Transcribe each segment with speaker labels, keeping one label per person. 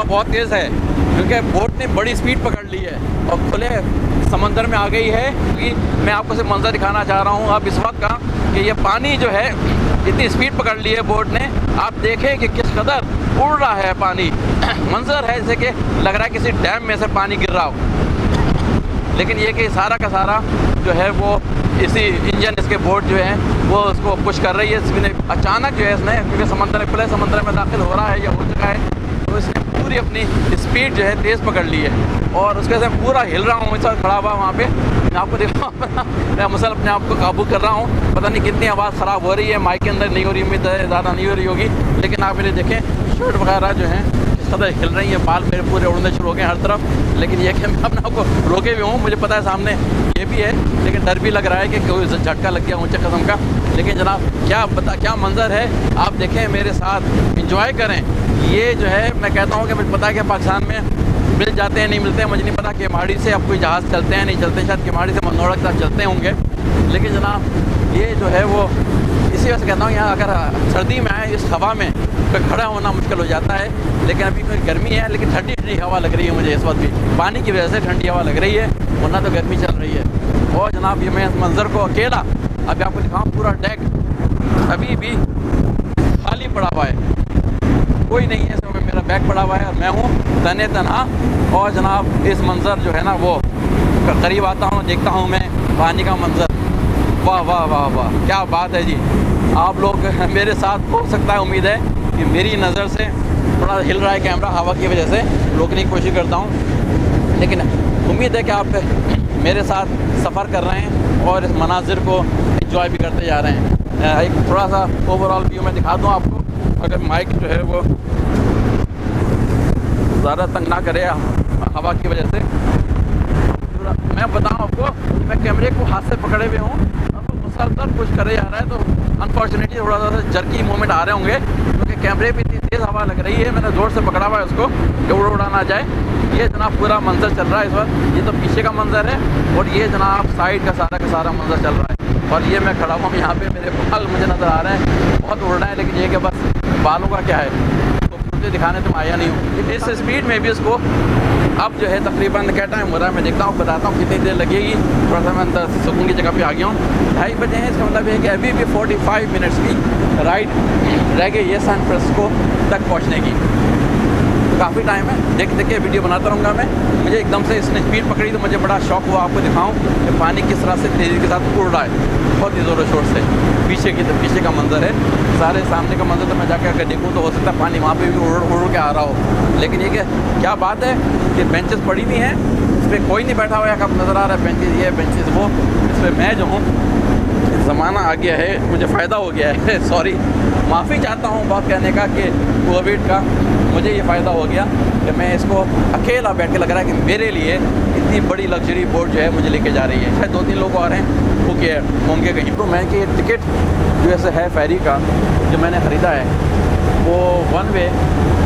Speaker 1: बहुत तेज़ है क्योंकि बोट ने बड़ी स्पीड पकड़ ली है और खुले समंदर में आ गई है। क्योंकि मैं आपको सिर्फ मंजर दिखाना चाह रहा हूँ अब इस वक्त का कि ये पानी जो है इतनी स्पीड पकड़ ली है बोट ने। आप देखें कि किस कदर उड़ रहा है पानी। मंजर है जैसे कि लग रहा है किसी डैम में से पानी गिर रहा हो, लेकिन ये कि सारा का सारा जो है वो इसी इंजन इसके बोट जो है वो उसको पुश कर रही है। इसने अचानक जो है इसने, क्योंकि समंदर में खुले समंदर में दाखिल हो रहा है या हो चुका है, तो इसने पूरी अपनी स्पीड जो है तेज़ पकड़ ली है और उसके वजह से पूरा हिल रहा हूँ। इस वक्त खड़ा हुआ वहाँ पे मैं आपको देखा मैं मसल अपने आप को काबू कर रहा हूँ। पता नहीं कितनी आवाज़ ख़राब हो रही है, माइक के अंदर नहीं हो रही, उम्मीद है ज़्यादा नहीं हो रही होगी, लेकिन आप मेरे देखें शर्ट वगैरह जो है इस कदर हिल रही है, बाल मेरे पूरे उड़ने शुरू हो गए हर तरफ। लेकिन ये कि मैं अपने आप को रोके भी हूँ, मुझे पता है सामने ये भी है, लेकिन डर भी लग रहा है कि कोई झटका लग गया ऊँचे कदम का। लेकिन जनाब क्या मंजर है, आप देखें मेरे साथ, इंजॉय करें। ये जो है मैं कहता हूँ कि मुझे पता है कि पाकिस्तान में मिल जाते हैं नहीं मिलते हैं, मुझे नहीं पता केमाड़ी से अब कोई जहाज़ चलते हैं नहीं चलते, शायद केमाड़ी से मनोड़ा के साथ चलते होंगे। लेकिन जनाब ये जो है वो इसी वजह से कहता हूँ यहाँ अगर सर्दी में आए इस हवा में तो खड़ा होना मुश्किल हो जाता है। लेकिन अभी कोई गर्मी है, लेकिन ठंडी ठंडी हवा लग रही है मुझे इस वक्त भी, पानी की वजह से ठंडी हवा लग रही है, वरना तो गर्मी चल रही है। और जनाब ये मैं इस मंज़र को अकेला अभी आपको दिखाऊँ, पूरा डेक अभी भी खाली पड़ा हुआ है, कोई नहीं है इसमें, मेरा बैग पड़ा हुआ है और मैं हूँ तने तनहा। और जनाब इस मंज़र जो है ना वो करीब आता हूँ, देखता हूँ मैं पानी का मंज़र, वाह वाह वाह वाह क्या बात है जी। आप लोग मेरे साथ हो सकता है, उम्मीद है कि मेरी नज़र से थोड़ा हिल रहा है कैमरा हवा की वजह से, रोकने की कोशिश करता हूँ, लेकिन उम्मीद है कि आप मेरे साथ सफ़र कर रहे हैं और इस मनाजिर को एंजॉय भी करते जा रहे हैं। एक थोड़ा सा ओवरऑल व्यू मैं दिखा दूँ आपको, अगर माइक जो है वो ज़्यादा तंग ना करे हवा की वजह से। मैं बताऊं आपको, मैं कैमरे को हाथ से पकड़े हुए हूँ, अब मुसलसल कुछ करे जा रहा है, तो अनफॉर्चुनेटली थोड़ा सा जर्की मूवमेंट आ रहे होंगे क्योंकि कैमरे पे इतनी तेज़ हवा लग रही है। मैंने ज़ोर से पकड़ा हुआ है उसको कि उड़ा ना जाए। ये जनाब पूरा मंजर चल रहा है इस वक्त, ये तो पीछे का मंजर है और ये जनाब साइड का सारा मंजर चल रहा है। और ये मैं खड़ा हुआ हूँ यहाँ पे, मेरे बाल मुझे नज़र आ रहे हैं, बहुत उड़ रहे हैं, लेकिन ये कि बस बालों का क्या है तो मुझे दिखाने तुम आया नहीं हूँ। इस स्पीड में भी उसको अब जो है तकरीबन क्या टाइम हो रहा है मैं देखता हूँ, बताता हूँ कितनी देर लगेगी। थोड़ा सा मैं अंदर सुकून की जगह पे आ गया हूँ, 2:30 बजे हैं, इसका मतलब ये है कि अभी भी 45 मिनट्स की राइड रह गई है सैन फ्रांसिस्को तक पहुँचने की। काफ़ी टाइम है, देख के वीडियो बनाता रहूँगा मैं। मुझे एकदम से इसने स्पीड पकड़ी तो मुझे बड़ा शौक हुआ आपको दिखाऊँ कि पानी किस तरह से तेज़ी के साथ उड़ रहा है, बहुत ही ज़ोर शोर से। पीछे का मंजर है, सारे सामने का मंजर तो मैं जाकर अगर देखूँ तो हो सकता है पानी वहाँ पे भी उड़ के आ रहा हो। लेकिन ये क्या बात है कि बेंचेस पड़ी हुई हैं, इस पर कोई नहीं बैठा हुआ है, कब नज़र आ रहा है बेंचेस ये बेंचेस वो, इस पर मैं जो हूँ, ज़माना आ गया है, मुझे फ़ायदा हो गया है सॉरी, माफ़ी चाहता हूँ बात कहने का कि कोविड का मुझे ये फ़ायदा हो गया कि मैं इसको अकेला बैठ के लग रहा है कि मेरे लिए इतनी बड़ी लग्जरी बोट जो है मुझे लेके जा रही है। शायद 2-3 लोग आ रहे हैं ओके होंगे कहीं। तो मैं कि टिकट जो ऐसे है फेरी का जो मैंने ख़रीदा है वो वन वे,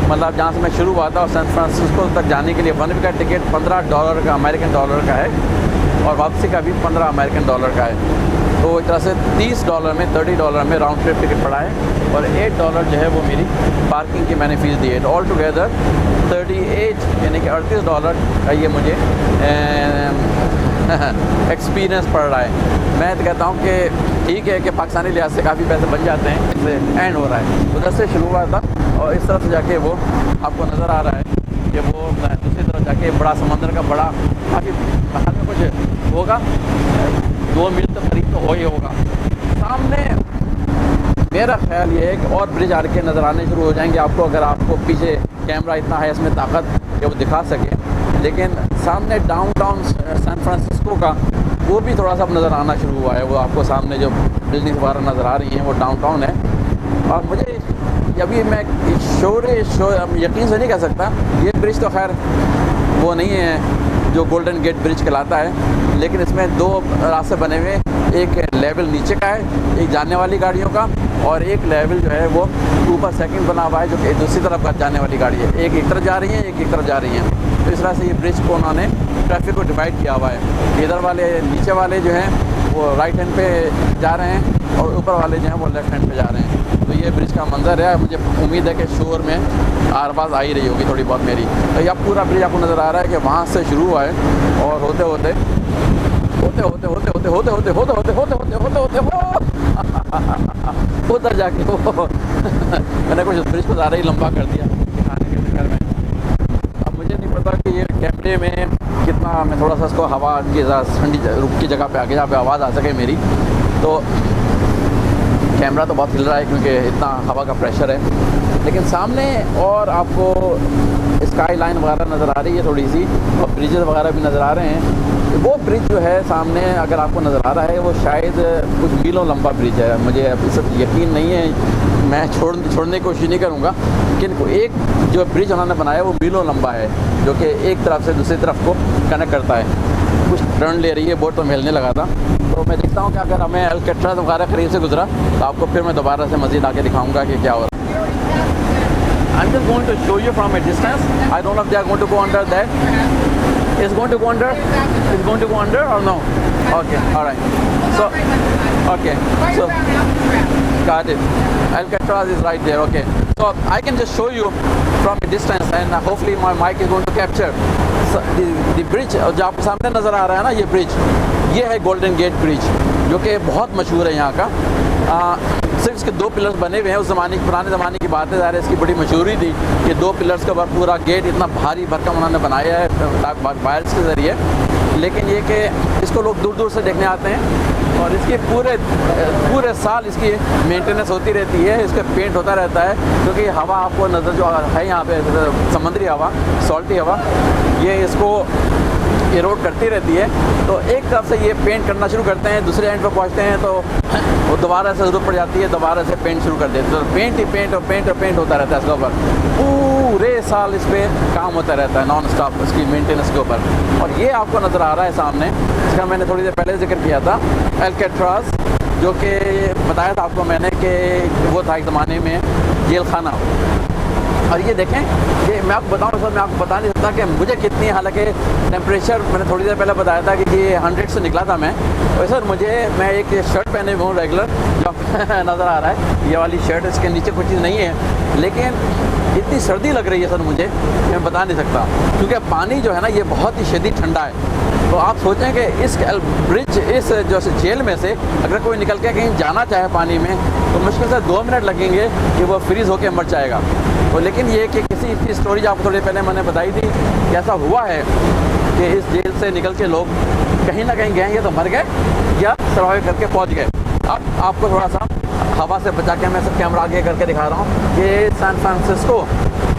Speaker 1: मतलब जहाँ से मैं शुरू हुआ था और सैन फ्रांसिस्को तक जाने के लिए वन वे का टिकट $15 का अमेरिकन डॉलर का है और वापसी का भी $15 अमेरिकन डॉलर का है। तो एक तरह से $30 में $30 में राउंड ट्रिप टिकट पड़ा है और $8 जो है वो मेरी पार्किंग की मैंने फ़ीस दी है। ऑल टुगेदर 38 यानी कि $38 का ये मुझे एक्सपीरियंस पड़ रहा है। मैं तो कहता हूँ कि ठीक है कि पाकिस्तानी लिहाज से काफ़ी पैसे बन जाते हैं, इससे एंड हो रहा है। उधर से शुरू हुआ था और इस तरफ से जाके वो आपको नज़र आ रहा है कि वो दूसरी तरफ जाके बड़ा समंदर का बड़ा काफ़ी बाहर में कुछ होगा 2 मील तो करीब तो हो ही होगा। सामने मेरा ख्याल ये है कि और ब्रिज आड़ के नज़र आने शुरू हो जाएंगे आपको, अगर आपको पीछे कैमरा इतना है इसमें ताकत कि वो दिखा सके। लेकिन सामने डाउनटाउन सैन फ्रांसिस्को का वो भी थोड़ा सा नज़र आना शुरू हुआ है। वो आपको सामने जो बिल्डिंग वगैरह नज़र आ रही हैं वो डाउनटाउन है। और मुझे अभी मैं यकीन से नहीं कह सकता, ये ब्रिज तो खैर वो नहीं है जो गोल्डन गेट ब्रिज कहलाता है, लेकिन इसमें 2 रास्ते बने हुए, एक लेवल नीचे का है एक जाने वाली गाड़ियों का और एक लेवल जो है वो ऊपर सेकंड बना हुआ है जो कि दूसरी तरफ जाने वाली गाड़ी है। एक तरफ जा रही है, एक तरफ जा रही हैं। तो इस तरह से ये ब्रिज को उन्होंने ट्रैफिक को डिवाइड किया हुआ है। इधर वाले नीचे वाले जो हैं वो राइट हैंड पे जा रहे हैं और ऊपर वाले जो हैं वो लेफ़्ट हैंड पे जा रहे हैं। तो तो ये ब्रिज का मंजर है। मुझे उम्मीद है कि शोर में आवाज़ आ ही रही होगी थोड़ी बहुत मेरी। तो ये पूरा ब्रिज आपको नज़र आ रहा है कि वहाँ से शुरू हुआ है और होते होते उधर जाके मैंने कुछ ब्रिज को ज़्यादा ही लंबा कर दिया दिखाने के चक्कर में। अब मुझे नहीं पता कि ये कैमरे में कितना, मैं थोड़ा सा इसको हवा की ठंडी रुक की जगह पे आके जहाँ पे आवाज़ आ सके मेरी। तो कैमरा तो बहुत हिल रहा है क्योंकि इतना हवा का प्रेशर है, लेकिन सामने और आपको स्काई लाइन वगैरह नज़र आ रही है थोड़ी सी, और ब्रिजेज़ वगैरह भी नज़र आ रहे हैं। वो ब्रिज जो है सामने अगर आपको नज़र आ रहा है वो शायद कुछ मीलों लंबा ब्रिज है। मुझे अब इस यकीन नहीं है, मैं छोड़ने की कोशिश नहीं करूँगा, लेकिन एक जो ब्रिज उन्होंने बनाया है वो मीलों लंबा है, जो कि एक तरफ से दूसरी तरफ को कनेक्ट करता है। कुछ टर्न ले रही है, बोट तो मिलने लगा था। तो मैं देखता हूँ कि अगर हमें अल्कट्राज़ वगैरह करीब से गुजरा तो आपको फिर मैं दोबारा से मज़ीद आके दिखाऊँगा कि क्या हो रहा है। I'm just going to show you from a distance. I don't know if they are going to go under that. Is going to go under? Is going to go under or no? Okay, all right. So, okay. So, got it. Alcatraz is right there. Okay. So I can just show you from a distance, and hopefully my mic is going to capture. So the bridge जो आपको सामने नज़र आ रहा है ना, ये bridge, ये है गोल्डन गेट ब्रिज, जो कि बहुत मशहूर है यहाँ का। सिर्फ इसके 2 पिलर्स बने हुए हैं। उस पुराने ज़माने की बात है, ज़ाहिर है इसकी बड़ी मशहूरी थी कि 2 पिलर्स के ऊपर पूरा गेट इतना भारी भरकम उन्होंने बनाया है वायर्स के ज़रिए। लेकिन ये कि इसको लोग दूर दूर से देखने आते हैं और इसकी पूरे साल इसकी मेंटेनेंस होती रहती है, इसका पेंट होता रहता है, क्योंकि हवा आपको नज़र जो है यहाँ पे समुद्री हवा, सॉल्टी हवा, ये इसको इरोड करती रहती है। तो एक तरफ से ये पेंट करना शुरू करते हैं, दूसरे एंड पर पहुँचते हैं तो वो दोबारा से ज़रूरत पड़ जाती है, दोबारा से पेंट शुरू कर देते हैं। तो पेंट ही पेंट और पेंट और पेंट होता रहता है इसके ऊपर, पूरे साल इस पर काम होता रहता है नॉन स्टॉप इसकी मेंटेनेंस के ऊपर। और ये आपको नज़र आ रहा है सामने, इसका मैंने थोड़ी देर पहले जिक्र किया था, अल्कट्राज़, जो कि बताया था आपको मैंने कि वो था एक ज़माने में जेल खाना। और ये देखें, ये मैं आपको बताऊँ सर, मैं आपको बता नहीं सकता कि मुझे कितनी, हालांकि टेम्परेचर मैंने थोड़ी देर पहले बताया था कि ये 100 से निकला था मैं। और सर मैं एक शर्ट पहने हुए हूँ रेगुलर, जो नज़र आ रहा है, ये वाली शर्ट, इसके नीचे कुछ चीज़ नहीं है, लेकिन इतनी सर्दी लग रही है सर मुझे, मैं बता नहीं सकता, क्योंकि पानी जो है ना ये बहुत ही शदीद ठंडा है। तो आप सोचें कि इस ब्रिज, इस जो जेल में से अगर कोई निकल के कहीं जाना चाहे पानी में तो मुश्किल से 2 मिनट लगेंगे कि वो फ्रीज़ होकर मर जाएगा। तो लेकिन ये कि किसी की स्टोरी आपको थोड़ी पहले मैंने बताई थी कि ऐसा हुआ है कि इस जेल से निकल के लोग कहीं ना कहीं गए, या तो मर गए या सर्वाइव करके पहुँच गए। अब आपको थोड़ा सा हवा से बचा के मैं सब कैमरा आगे करके दिखा रहा हूँ। ये सैन फ्रांसिस्को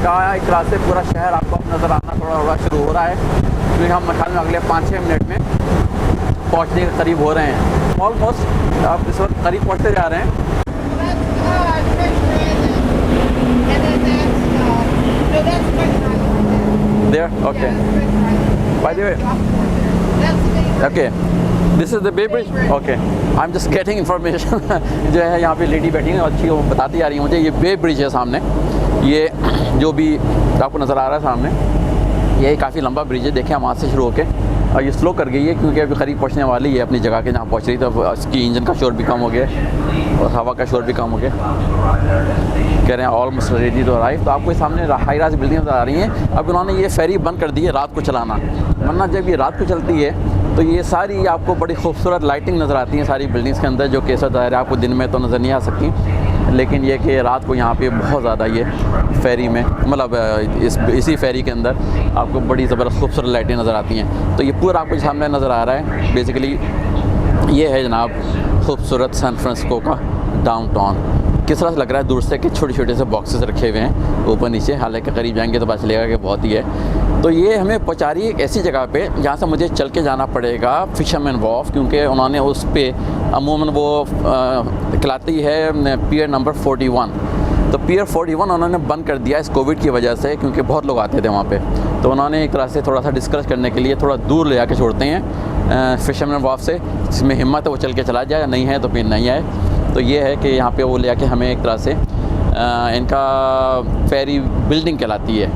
Speaker 1: का एक तरह से पूरा शहर आपको नज़र आना थोड़ा शुरू हो रहा है, क्योंकि हम ख्याल में अगले 5-6 मिनट में पहुंचने के करीब हो रहे हैं। ऑलमोस्ट आप इस वक्त करीब पहुंचते जा रहे हैं। There, okay. By the way, okay. This is the Bay Bridge. Okay. I'm just getting information. जो है यहाँ पे लेडी बैठी है, अच्छी वो बताती आ रही है मुझे। ये बे ब्रिज है सामने, ये जो भी आपको नज़र आ रहा है सामने, ये काफ़ी लंबा ब्रिज है। देखिए हम वहाँ से शुरू होके और ये स्लो कर गई है क्योंकि अभी करीब पहुँचने वाली है अपनी जगह के जहाँ पहुँच रही, तो इसकी इंजन का शोर भी कम हो गया और हवा का शोर भी कम हो गया। कह रहे हैं ऑलमोस्ट रेडी टू अराइव। तो आपको सामने हाई राइज बिल्डिंग नज़र आ रही हैं। अब उन्होंने ये फेरी बंद कर दी है रात को चलाना, वरना जब ये रात को चलती है तो ये सारी आपको बड़ी खूबसूरत लाइटिंग नज़र आती हैं सारी बिल्डिंग्स के अंदर, जो कि ऐसा ज़ाहिर है आपको दिन में तो नज़र नहीं आ सकती, लेकिन ये कि रात को यहाँ पे बहुत ज़्यादा ये फेरी में, मतलब इसी फेरी के अंदर आपको बड़ी ज़बरदस्त खूबसूरत लाइटें नज़र आती हैं। तो ये पूरा आपको सामने नज़र आ रहा है। बेसिकली ये है जनाब खूबसूरत सैन फ्रांसिस्को का डाउनटाउन। किस तरह से लग रहा है दूर से कि छोटे छोटे से बॉक्सेस रखे हुए हैं ऊपर नीचे, हालांकि करीब जाएंगे तो पता चलेगा कि बहुत ही है। तो ये हमें पहुँचा रही है एक ऐसी जगह पे जहाँ से मुझे चल के जाना पड़ेगा फिशरमैन वॉफ, क्योंकि उन्होंने उस पर अमूमन वो कहलाती है पियर नंबर 41। तो पियर 41 उन्होंने बंद कर दिया इस कोविड की वजह से, क्योंकि बहुत लोग आते थे वहाँ पे। तो उन्होंने एक तरह से थोड़ा सा डिस्कस करने के लिए थोड़ा दूर ले जाके छोड़ते हैं फिशरमैन वॉफ से, जिसमें हिम्मत है वो चल के चला जाए, नहीं है तो फिर नहीं आए। तो ये है कि यहाँ पे वो ले आके हमें एक तरह से इनका फेरी बिल्डिंग कहलाती है,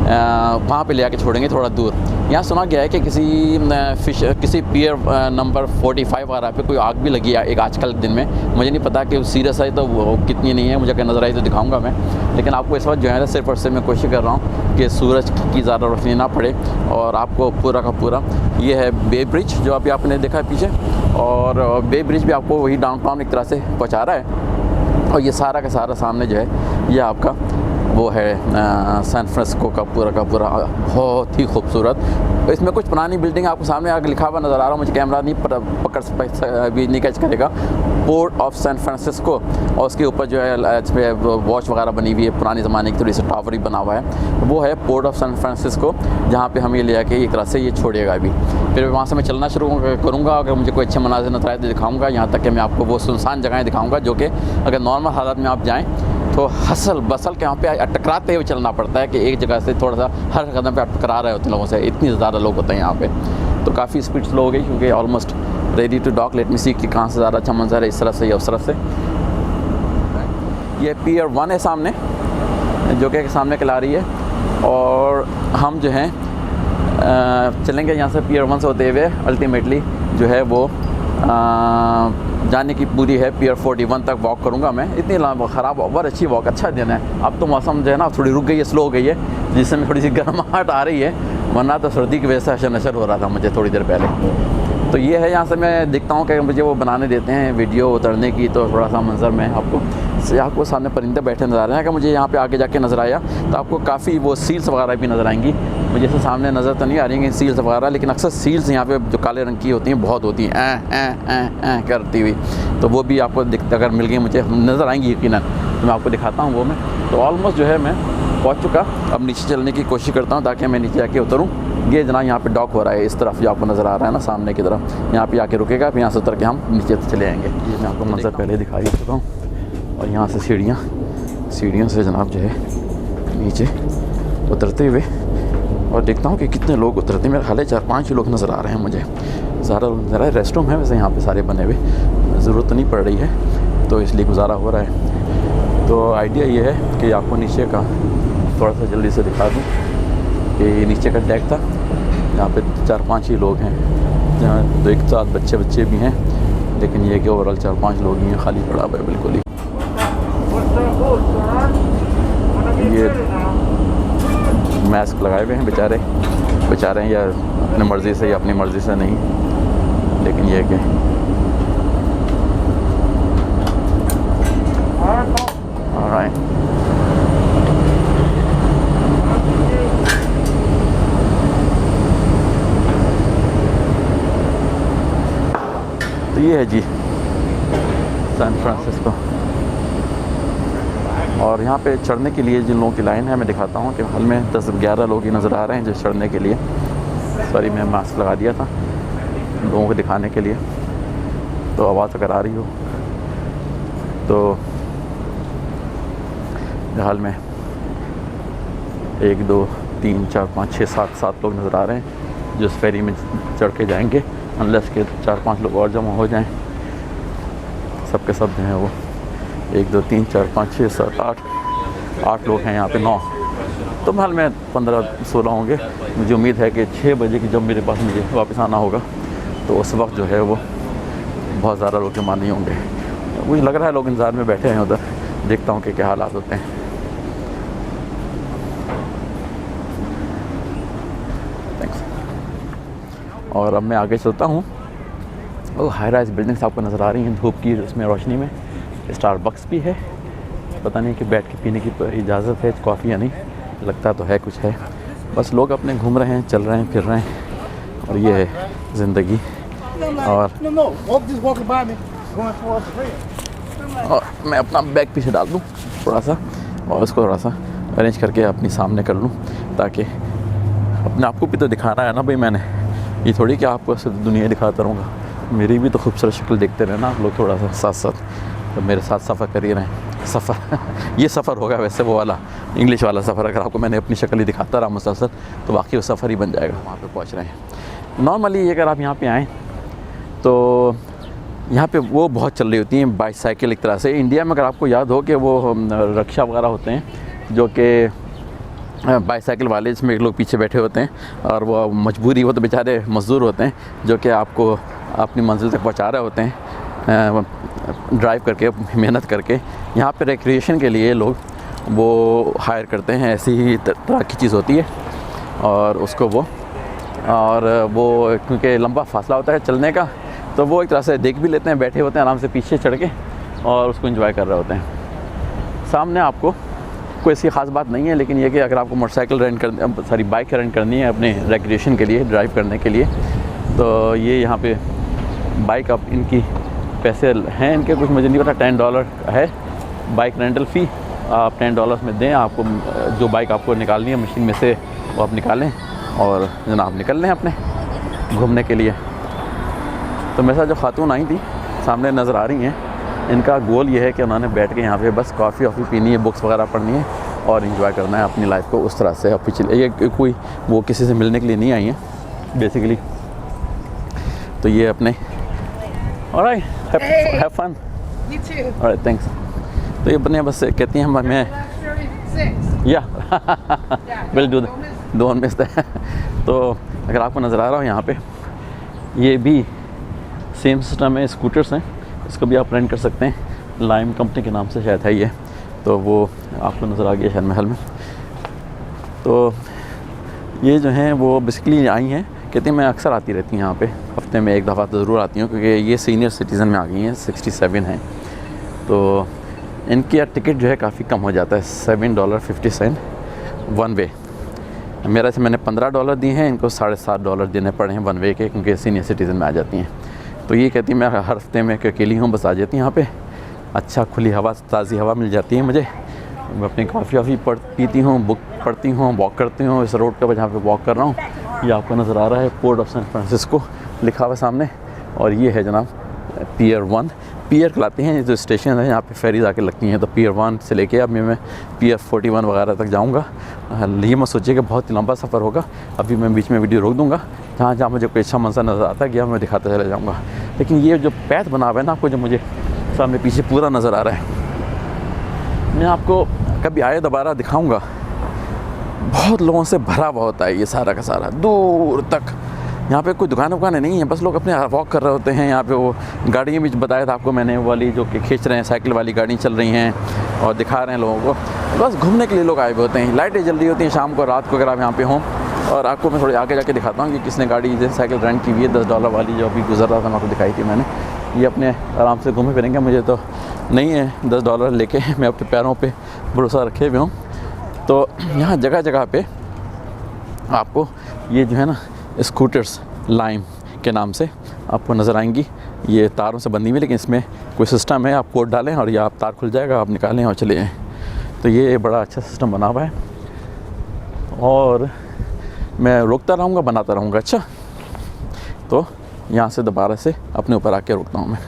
Speaker 1: वहाँ पे ले आके छोड़ेंगे थोड़ा दूर। यहाँ सुना गया है कि किसी पियर नंबर 45 वगैरह पे कोई आग भी लगी है एक आजकल दिन में। मुझे नहीं पता कि सीरियस है तो वो कितनी नहीं है, मुझे अगर नज़र आई तो दिखाऊंगा मैं। लेकिन आपको इस वक्त जो है ना सिर्फ और सिर्फ मैं कोशिश कर रहा हूँ कि सूरज की ज़्यादा रोशनी ना पड़े और आपको पूरा का पूरा ये है बे ब्रिज जो अभी आपने देखा है पीछे, और बे ब्रिज भी आपको वही डाउनटाउन एक तरह से पहुँचा रहा है। और ये सारा का सारा सामने जो है ये आपका वो है सैन फ्रांसिस्को का पूरा बहुत ही खूबसूरत। इसमें कुछ पुरानी बिल्डिंग आपको सामने आगे लिखा हुआ नज़र आ रहा है, मुझे कैमरा नहीं नहीं कैच करेगा। पोर्ट ऑफ सैन फ्रांसिस्को, और उसके ऊपर जो है इस पर वॉच वगैरह बनी हुई है, पुरानी ज़माने की थोड़ी सी टावर ही बना हुआ है, वो है पोर्ट ऑफ सैन फ्रांसिस्को, जहाँ पे हम ये ले आके एक तरह से ये छोड़िएगा अभी। फिर वहाँ से मैं चलना शुरू करूँगा, अगर मुझे कोई अच्छे मनाज़िर नज़र आए तो दिखाऊँगा, यहाँ तक कि मैं आपको वो सुनसान जगहें दिखाऊँगा जो कि अगर नॉर्मल हालात में आप जाएँ तो हसल बसल के वहाँ पे टकराते हुए चलना पड़ता है कि एक जगह से थोड़ा सा हर कदम पे आप टकरा रहे होते हैं लोगों से, इतनी ज़्यादा लोग होते हैं यहाँ पे। तो काफ़ी स्पीड स्लो हो गई क्योंकि almost ready to dock. Let me see कि कहाँ से ज़्यादा अच्छा मंजर है, इस तरफ से या उस तरफ से। ये पियर 1 है सामने, जो कि सामने चला रही है, और हम जो हैं चलेंगे यहाँ से पियर 1 से होते हुए अल्टीमेटली जो है वो जाने की पूरी है पियर 41 तक वॉक करूँगा मैं। इतनी ख़राब बहुत अच्छी वॉक, अच्छा दिन है। अब तो मौसम जो है ना थोड़ी रुक गई है, स्लो हो गई है, जिससे में थोड़ी सी गर्माहट आ रही है, वरना तो सर्दी की वजह से हशर नशर हो रहा था मुझे थोड़ी देर पहले। तो ये है, यहाँ से मैं देखता हूँ कि मुझे वो बनाने देते हैं वीडियो उतरने की, तो थोड़ा सा मंजर में आपको सामने परिंदे बैठे नज़र आ रहे हैं। अगर मुझे यहाँ पे आगे जाके नज़र आया तो आपको काफ़ी वो सील्स वगैरह भी नज़र आएंगी। मुझे से सामने नज़र तो नहीं आ रही हैं सील्स वगैरह, लेकिन अक्सर सील्स यहाँ पे जो काले रंग की होती हैं बहुत होती हैं करती हुई, तो वो भी आपको अगर मिल गई मुझे नज़र आएंगी यकीनन, तो मैं आपको दिखाता हूँ वो मैं। तो ऑलमोस्ट जो है मैं पहुँच चुका, अब नीचे चलने की कोशिश करता हूँ ताकि मैं नीचे आके उतरूँ। ये जना यहाँ पे डॉक हो रहा है इस तरफ जो आपको नज़र आ रहा है ना सामने की तरफ, यहाँ पे आके रुकेगा, फिर यहाँ से उतर के हम नीचे चले आएंगे। ये मैं आपको मंजर पहले दिखा ही चुका हूँ। और यहाँ से सीढ़ियों से जनाब जो है नीचे उतरते हुए, और देखता हूँ कि कितने लोग उतरते हैं। मेरे ख्याल 4-5 लोग नज़र आ रहे हैं मुझे, ज़्यादा लोग नज़र आ रहे हैं। रेस्ट रूम है वैसे यहाँ पे सारे बने हुए, ज़रूरत तो नहीं पड़ रही है, तो इसलिए गुजारा हो रहा है। तो आइडिया ये है कि आपको नीचे का थोड़ा सा जल्दी से दिखा दूँ कि नीचे का डेक था, यहाँ पे 4-5 ही लोग हैं, जहाँ 2 एक साथ बच्चे भी हैं, लेकिन ये कि ओवरऑल 4-5 लोग ही हैं, खाली पड़ा हुआ है बिल्कुल ही। ये मास्क लगाए हुए हैं बेचारे हैं, या अपनी मर्ज़ी से या अपनी मर्ज़ी से नहीं, लेकिन ये कि ऑलराइट। तो ये है जी सैन फ्रांसिस्को, और यहाँ पे चढ़ने के लिए जिन लोगों की लाइन है मैं दिखाता हूँ कि हाल में 10-11 लोग ही नज़र आ रहे हैं जो चढ़ने के लिए। सॉरी मैं मास्क लगा दिया था लोगों को दिखाने के लिए, तो आवाज़ अगर आ रही हो तो हाल में 1 2 3 4 5 6 7 लोग नज़र आ रहे हैं जो इस फेरी में चढ़ के जाएंगे, अनलेस के 4-5 लोग और जमा हो जाएं। सब के सब जो हैं वो 1 2 3 4 5 6 7 8 लोग हैं यहाँ पे, 9 तो हाल में 15-16 होंगे। मुझे उम्मीद है कि 6 बजे की जब मेरे पास मुझे वापस आना होगा तो उस वक्त जो है वो बहुत ज़्यादा लोग जमा नहीं होंगे। मुझे लग रहा है लोग इंतज़ार में बैठे हैं उधर, देखता हूँ कि क्या हालात होते हैं। थैंक्स। और अब मैं आगे चलता हूँ। वो हाई राइज बिल्डिंग्स आपको नज़र आ रही हैं धूप की उसमें रोशनी में। स्टारबक्स भी है, पता नहीं कि बैठ के पीने की इजाज़त है कॉफ़ी या नहीं, लगता तो है कुछ है। बस लोग अपने घूम रहे हैं, चल रहे हैं, फिर रहे हैं, और ये है ज़िंदगी। और मैं अपना बैग पीछे डाल दूँ थोड़ा सा, और उसको थोड़ा सा अरेंज करके अपनी सामने कर लूँ, ताकि अपने आप को भी तो दिखाना है ना भाई। मैंने ये थोड़ी कि आपको सिर्फ दुनिया दिखाता रहूँगा, मेरी भी तो खूबसूरत शक्ल देखते रहे ना आप लोग थोड़ा सा साथ साथ, तो मेरे साथ सफ़र कर ही रहे हैं। सफ़र ये सफ़र होगा वैसे वो वाला इंग्लिश वाला सफ़र। अगर आपको मैंने अपनी शक्ल ही दिखाता रहा मुसलसल तो वाकई वो सफ़र ही बन जाएगा। वहाँ पे पहुँच रहे हैं। नॉर्मली अगर आप यहाँ पे आएँ तो यहाँ पे वो बहुत चल रही होती हैं बाईसाइकिल एक तरह से। इंडिया में अगर आपको याद हो कि वो रक्षा वगैरह होते हैं जो कि बाईसाइकिल वाले, जिसमें एक लोग पीछे बैठे होते हैं और वो मजबूरी, वो तो बेचारे मज़दूर होते हैं जो कि आपको अपनी मंजिल तक पहुंचा रहे होते हैं ड्राइव करके, मेहनत करके। यहाँ पे रिक्रिएशन के लिए लोग वो हायर करते हैं, ऐसी ही तरह की चीज़ होती है और उसको वो क्योंकि लंबा फासला होता है चलने का, तो वो एक तरह से देख भी लेते हैं, बैठे होते हैं आराम से पीछे चढ़ के और उसको एंजॉय कर रहे होते हैं। सामने आपको कोई ऐसी ख़ास बात नहीं है, लेकिन ये कि अगर आपको मोटरसाइकिल बाइक रेंट करनी है अपने रिक्रिएशन के लिए, ड्राइव करने के लिए, तो ये यहाँ पे बाइक आप इनकी पैसे हैं इनके कुछ, मुझे नहीं पता, $10 है बाइक रेंटल फ़ी। आप $10 में दें, आपको जो बाइक आपको निकालनी है मशीन में से वो आप निकालें और जनाब निकल लें अपने घूमने के लिए। तो मेरे साथ जो खातून आई थी सामने नज़र आ रही हैं, इनका गोल ये है कि उन्होंने बैठ के यहाँ पे बस कॉफ़ी पीनी है, बुक्स वगैरह पढ़नी है और एंजॉय करना है अपनी लाइफ को उस तरह से। ये कोई वो किसी से मिलने के लिए नहीं आई हैं बेसिकली। तो ये अपने alright, have fun, alright, thanks. तो ये अपने बस कहती हैं मैं या will do don't miss that. तो अगर आपको नज़र आ रहा हो यहाँ पे, ये भी सेम सिस्टम है, स्कूटर्स हैं, इसको भी आप रेंट कर सकते हैं, लाइम कंपनी के नाम से शायद है ये, तो वो आपको नज़र आ गया शायद महल में। तो ये जो हैं वो बेसिकली आई हैं, कहती हैं मैं अक्सर आती रहती हूँ यहाँ पे, हफ्ते में एक दफ़ा तो ज़रूर आती हूँ, क्योंकि ये सीनियर सिटीज़न में आ गई हैं, 67 हैं। तो इनकी टिकट जो है काफ़ी कम हो जाता है, $7.50 वन वे। मेरा से मैंने $15 दिए हैं, इनको $7.5 देने पड़े हैं वन वे के, क्योंकि सीनियर सिटीज़न में आ जाती हैं। तो ये कहती है मैं हर हफ्ते में अकेली हूँ, बस आ जाती हूँ यहाँ पे, अच्छा खुली हवा, ताज़ी हवा मिल जाती है मुझे। मैं अपनी कॉफ़ी पीती हूँ, बुक पढ़ती हूँ, वॉक करती हूँ इस रोड पर जहाँ पे वॉक कर रहा हूँ। ये आपको नज़र आ रहा है पोर्ट ऑफ सैन फ्रांसिस्को लिखा हुआ सामने, और ये है जनाब पियर 1। पियर कहलाते हैं जो स्टेशन है, यहाँ पे फेरीज आके लगती हैं। तो पियर 1 से लेके अब मैं पियर 41 वगैरह तक जाऊँगा। ये मत सोचिए कि बहुत ही लंबा सफ़र होगा, अभी मैं बीच में वीडियो रोक दूँगा, जहाँ जहाँ मुझे कोई अच्छा मंजर नज़र आता गया मैं दिखाता चला जाऊँगा। लेकिन ये जो पैथ बना हुआ है ना आपको, जो मुझे सामने पीछे पूरा नज़र आ रहा है, मैं आपको कभी आए दोबारा दिखाऊँगा। बहुत लोगों से भरा हुआ होता है ये सारा का सारा, दूर तक। यहाँ पे कोई दुकानें नहीं है, बस लोग अपने वॉक कर रहे होते हैं। यहाँ पे वो गाड़ियाँ भी बताया था आपको मैंने, वाली जो कि खींच रहे हैं, साइकिल वाली गाड़ी चल रही हैं और दिखा रहे हैं लोगों को। बस घूमने के लिए लोग आए हुए होते हैं। लाइटें जल रही होती हैं शाम को, रात को अगर आप यहाँ पे हों। और आपको मैं थोड़ी आगे जाके दिखाता हूँ कि किसने गाड़ी साइकिल रेंट की हुई है, $10 वाली जो अभी गुजर रहा था, मैं आपको दिखाई थी मैंने। ये अपने आराम से घूमे फिरेंगे, मुझे तो नहीं है $10 लेके, मैं अपने पैरों पर भरोसा रखे हुए हूँ। तो यहाँ जगह जगह पर आपको ये जो है ना स्कूटर्स लाइम के नाम से आपको नज़र आएंगी। ये तारों से बंधी हुई, लेकिन इसमें कोई सिस्टम है, आप कोड डालें और ये आप तार खुल जाएगा, आप निकालें और चले जाएँ। तो ये बड़ा अच्छा सिस्टम बना हुआ है और मैं रोकता रहूँगा, बनाता रहूँगा। अच्छा, तो यहाँ से दोबारा से अपने ऊपर आके रोकता हूँ मैं।